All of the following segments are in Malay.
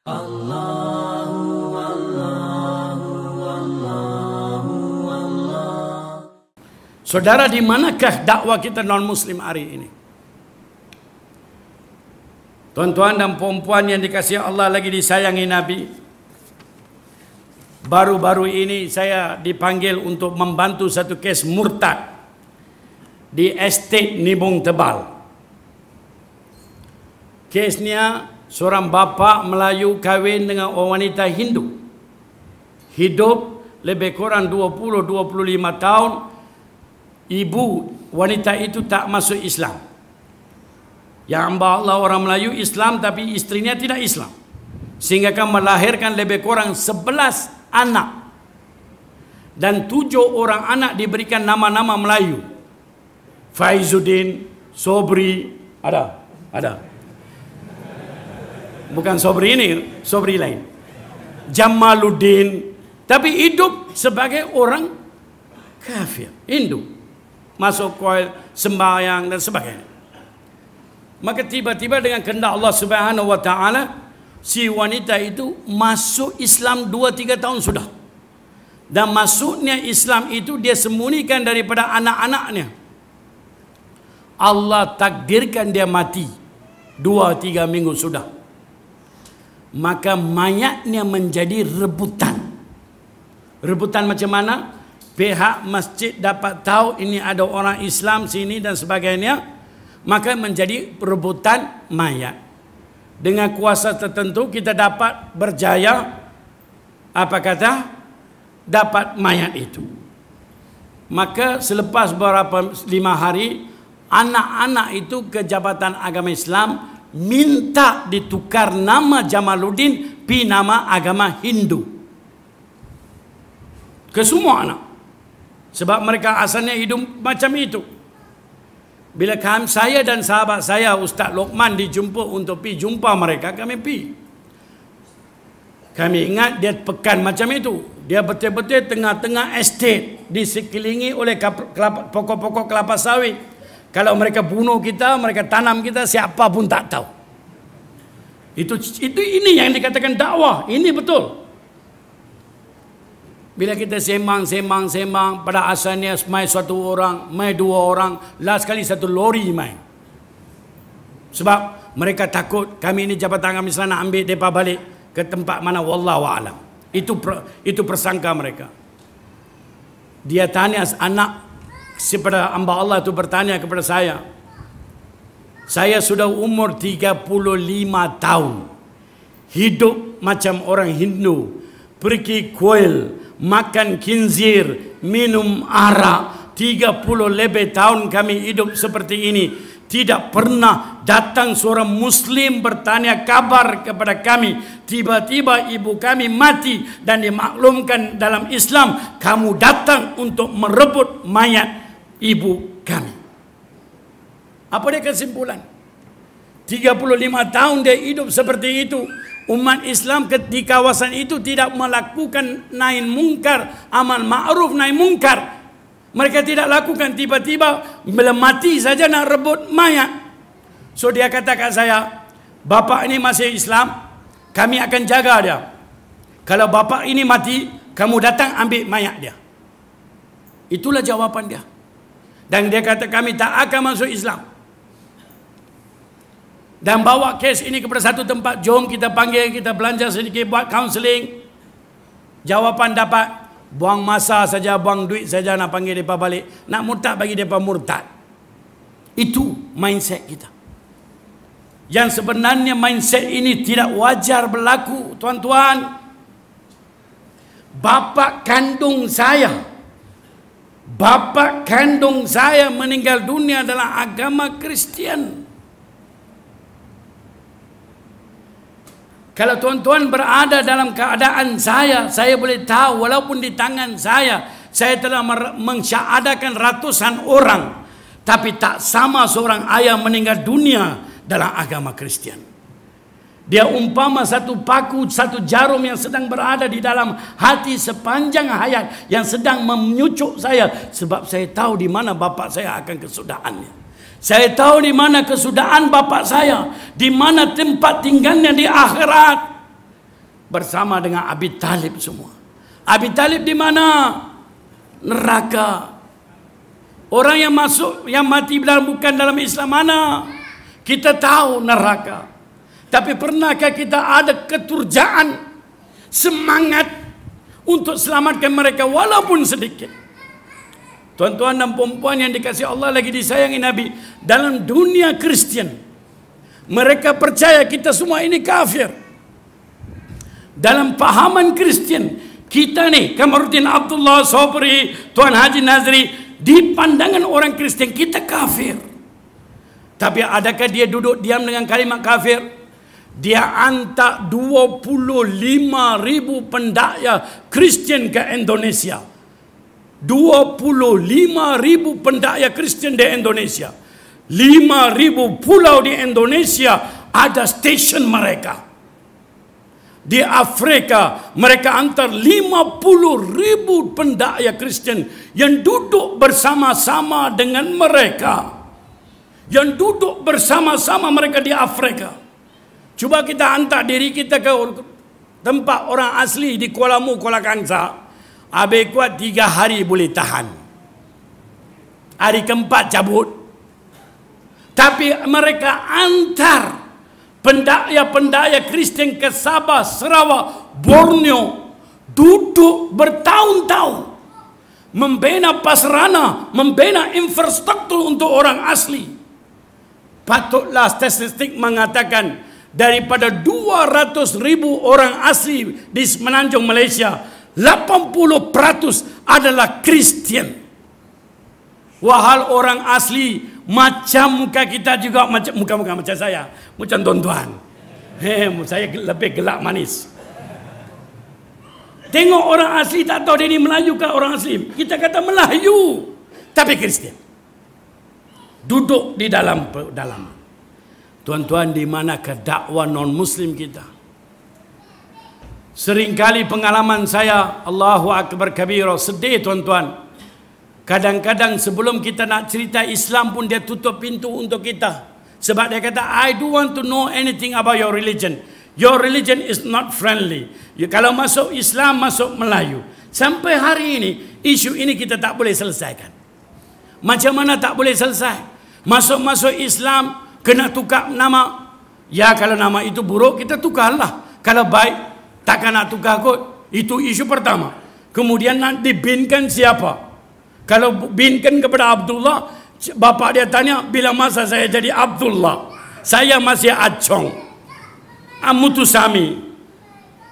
Allahu Allahu Allahu Allah. Saudara, di manakah dakwah kita non-muslim hari ini? Tuan-tuan dan puan-puan yang dikasihi Allah, lagi disayangi Nabi, baru-baru ini saya dipanggil untuk membantu satu kes murtad di estate Nibung Tebal. Kesnya seorang bapa Melayu kahwin dengan orang wanita Hindu. Hidup lebih kurang 20-25 tahun. Ibu wanita itu tak masuk Islam. Yang hamba Allah orang Melayu Islam, tapi istrinya tidak Islam. Sehingga kan melahirkan lebih kurang 11 anak. Dan 7 orang anak diberikan nama-nama Melayu. Faizuddin, Sobri, ada. Bukan Sobri ini, Sobri lain. Jamaluddin. Tapi hidup sebagai orang kafir, Hindu. Masuk kuil, sembahyang dan sebagainya. Maka tiba-tiba dengan kehendak Allah Subhanahu wa taala, si wanita itu masuk Islam 2-3 tahun sudah. Dan masuknya Islam itu dia sembunyikan daripada anak-anaknya. Allah takdirkan dia mati 2-3 minggu sudah. Maka mayatnya menjadi rebutan. Rebutan macam mana? Pihak masjid dapat tahu ini ada orang Islam sini dan sebagainya, maka menjadi rebutan mayat. Dengan kuasa tertentu kita dapat berjaya, dapat mayat itu. Maka selepas beberapa 5 hari, anak-anak itu ke Jabatan Agama Islam minta ditukar nama Jamaluddin pi nama agama Hindu ke semua anak, sebab mereka asalnya hidup macam itu. Bila saya dan sahabat saya Ustaz Lokman dijumpa untuk pi jumpa mereka, kami pi. Kami ingat dia pekan macam itu. Dia betul-betul tengah-tengah estate, disekelilingi oleh pokok-pokok kelapa sawit. Kalau mereka bunuh kita, mereka tanam kita, siapa pun tak tahu. Itu ini yang dikatakan dakwah. Ini betul. Bila kita sembang, pada asalnya mai 1 orang, mai 2 orang, last kali 1 lori mai. Sebab mereka takut kami ini Jabatan Agama Islam nak ambil mereka balik ke tempat mana, wallahu a'lam. Itu persangka mereka. Dia tanya anak, kepada hamba Allah itu bertanya kepada saya. Saya sudah umur 35 tahun. Hidup macam orang Hindu. Pergi kuil, makan khinzir, minum arak. 30 lebih tahun kami hidup seperti ini. Tidak pernah datang seorang Muslim bertanya kabar kepada kami. Tiba-tiba ibu kami mati dan dimaklumkan dalam Islam, kamu datang untuk merebut mayat ibu kami. Apa dia kesimpulan? 35 tahun dia hidup seperti itu. Umat Islam di kawasan itu tidak melakukan nahi mungkar, amal ma'ruf nahi mungkar. Mereka tidak lakukan. Tiba-tiba bila mati saja nak rebut mayat. So dia kata kat saya, bapak ini masih Islam, kami akan jaga dia. Kalau bapak ini mati, kamu datang ambil mayat dia. Itulah jawapan dia. Dan dia kata kami tak akan masuk Islam. Dan bawa kes ini kepada satu tempat, jom kita panggil, kita belanja sedikit buat counseling. Jawapan dapat, buang masa saja, buang duit saja nak panggil mereka balik. Nak murtad bagi mereka murtad. Itu mindset kita. Yang sebenarnya mindset ini tidak wajar berlaku, tuan-tuan. Bapa kandung saya meninggal dunia dalam agama Kristian. Kalau tuan-tuan berada dalam keadaan saya boleh tahu walaupun di tangan saya telah mensyahadakan ratusan orang. Tapi tak sama seorang ayah meninggal dunia dalam agama Kristian. Dia umpama satu paku, satu jarum yang sedang berada di dalam hati sepanjang hayat, yang sedang menyucuk saya. Sebab saya tahu di mana bapa saya akan kesudahannya. Saya tahu di mana kesudahan bapa saya, di mana tempat tinggalnya di akhirat. bersama dengan Abi Talib semua. Abi Talib di mana? Neraka. Orang yang masuk, yang mati bukan dalam Islam mana? Kita tahu neraka. Tapi pernahkah kita ada keturjaan, semangat untuk selamatkan mereka walaupun sedikit? Tuan-tuan dan puan-puan yang dikasihi Allah lagi disayangi Nabi, dalam dunia Kristian mereka percaya kita semua ini kafir. Dalam pahaman Kristian, kita nih Kamarudin Abdullah Sobri, Tuan Haji Nazri, di pandangan orang Kristen kita kafir. Tapi adakah dia duduk diam dengan kalimat kafir? Dia hantar 25.000 pendakwa Kristen ke Indonesia. 25.000 pendakwa Kristen di Indonesia. 5.000 pulau di Indonesia ada stesen mereka. Di Afrika mereka hantar 50.000 pendakwa Kristen yang duduk bersama-sama dengan mereka. Yang duduk bersama-sama mereka di Afrika. Cuba kita hantar diri kita ke tempat orang asli di Kuala Mu, Kuala Kangsar. Habis kuat 3 hari boleh tahan. Hari keempat cabut. Tapi mereka hantar pendakwa Kristen ke Sabah, Sarawak, Borneo. Duduk bertahun-tahun. Membina prasarana, membina infrastruktur untuk orang asli. Patutlah statistik mengatakan daripada 200.000 orang asli di Semenanjung Malaysia, 80% adalah Kristian. Wahal orang asli macam muka kita juga, macam muka-muka macam saya, macam tuan-tuan. Saya lebih gelap manis. Tengok orang asli tak tahu dia ni Melayu ke orang asli. Kita kata Melayu, tapi Kristian. Duduk di dalam pedalaman. Tuan-tuan, di manakah dakwah non-Muslim kita? Seringkali pengalaman saya, Allahu Akbar kabira, sedih tuan-tuan. Kadang-kadang sebelum kita nak cerita Islam pun dia tutup pintu untuk kita. Sebab dia kata, I don't want to know anything about your religion. Your religion is not friendly. Kalau masuk Islam, masuk Melayu. Sampai hari ini, isu ini kita tak boleh selesaikan. Macam mana tak boleh selesai? Masuk-masuk Islam, kena tukar nama. Ya, kalau nama itu buruk, kita tukarlah. Kalau baik, takkan nak tukar kot. Itu isu pertama. Kemudian nak dibinkan siapa? Kalau binkan kepada Abdullah, bapa dia tanya, bila masa saya jadi Abdullah? Saya masih Acong, Mutusami.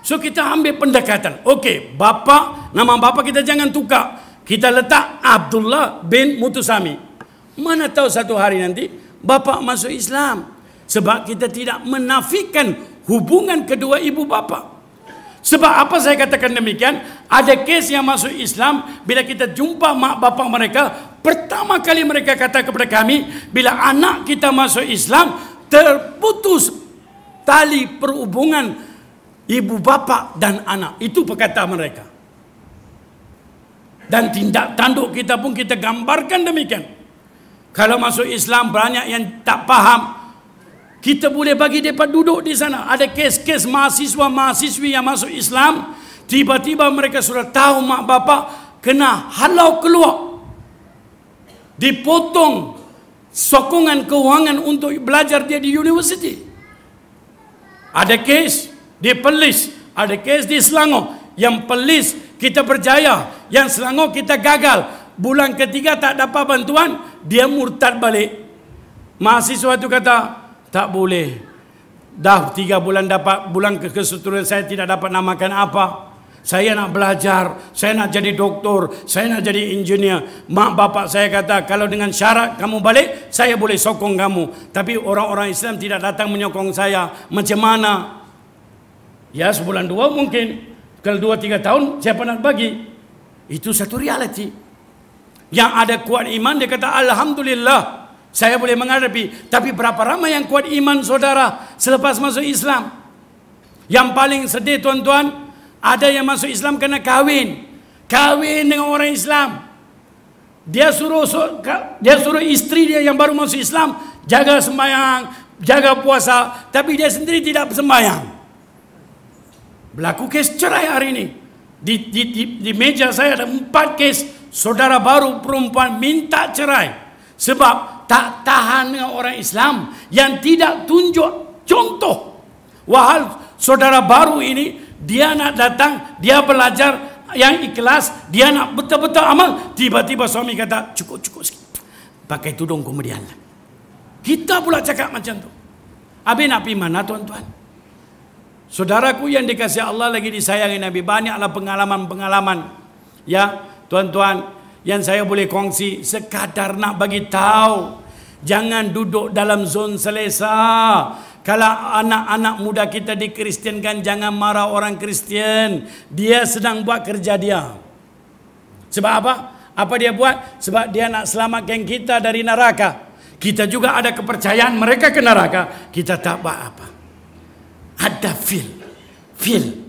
So kita ambil pendekatan. Okey, bapa, nama bapa kita jangan tukar. Kita letak Abdullah bin Mutusami. Mana tahu satu hari nanti bapa masuk Islam. Sebab kita tidak menafikan hubungan kedua ibu bapa. Sebab apa saya katakan demikian? Ada kes yang masuk Islam, bila kita jumpa mak bapa mereka, pertama kali mereka kata kepada kami, bila anak kita masuk Islam, terputus tali perhubungan ibu bapa dan anak. Itu perkataan mereka. Dan tindak tanduk kita pun kita gambarkan demikian. Kalau masuk Islam banyak yang tak faham, kita boleh bagi mereka duduk di sana. Ada kes-kes mahasiswa-mahasiswi yang masuk Islam, tiba-tiba mereka sudah tahu mak bapak kena halau keluar, dipotong sokongan keuangan untuk belajar dia di universiti. Ada kes di Perlis, ada kes di Selangor. Yang Perlis kita berjaya, yang Selangor kita gagal. Bulan ketiga tak dapat bantuan, dia murtad balik. Mahasiswa itu kata, tak boleh. Dah 3 bulan dapat, bulan keseluruhan saya tidak dapat namakan apa. Saya nak belajar, saya nak jadi doktor, saya nak jadi engineer. Mak bapak saya kata, kalau dengan syarat kamu balik, saya boleh sokong kamu. Tapi orang-orang Islam tidak datang menyokong saya. Macam mana? Ya, sebulan 2 mungkin. Kalau 2-3 tahun, siapa nak bagi? Itu satu realiti. Yang ada kuat iman, dia kata, Alhamdulillah, saya boleh menghadapi. Tapi berapa ramai yang kuat iman saudara selepas masuk Islam? Yang paling sedih tuan-tuan, ada yang masuk Islam kena kahwin. Kahwin dengan orang Islam. Dia suruh isteri dia yang baru masuk Islam jaga sembahyang, jaga puasa, tapi dia sendiri tidak sembahyang. Berlaku kes cerai hari ini. Di meja saya ada 4 kes saudara baru perempuan minta cerai sebab tak tahan dengan orang Islam yang tidak tunjuk contoh. Wahal saudara baru ini dia nak datang, dia belajar yang ikhlas, dia nak betul-betul amal, tiba-tiba suami kata cukup sikit, pakai tudung kemudian lah. Kita pula cakap macam tu. Habis nak pergi mana tuan-tuan? Saudaraku yang dikasihi Allah lagi disayangi Nabi, banyaklah pengalaman-pengalaman ya tuan-tuan yang saya boleh kongsi sekadar nak bagi tahu. Jangan duduk dalam zon selesa. Kalau anak-anak muda kita dikristiankan, jangan marah orang Kristian. Dia sedang buat kerja dia. Sebab apa? Apa dia buat? Sebab dia nak selamatkan kita dari neraka. Kita juga ada kepercayaan mereka ke neraka. Kita tak buat apa. Ada feel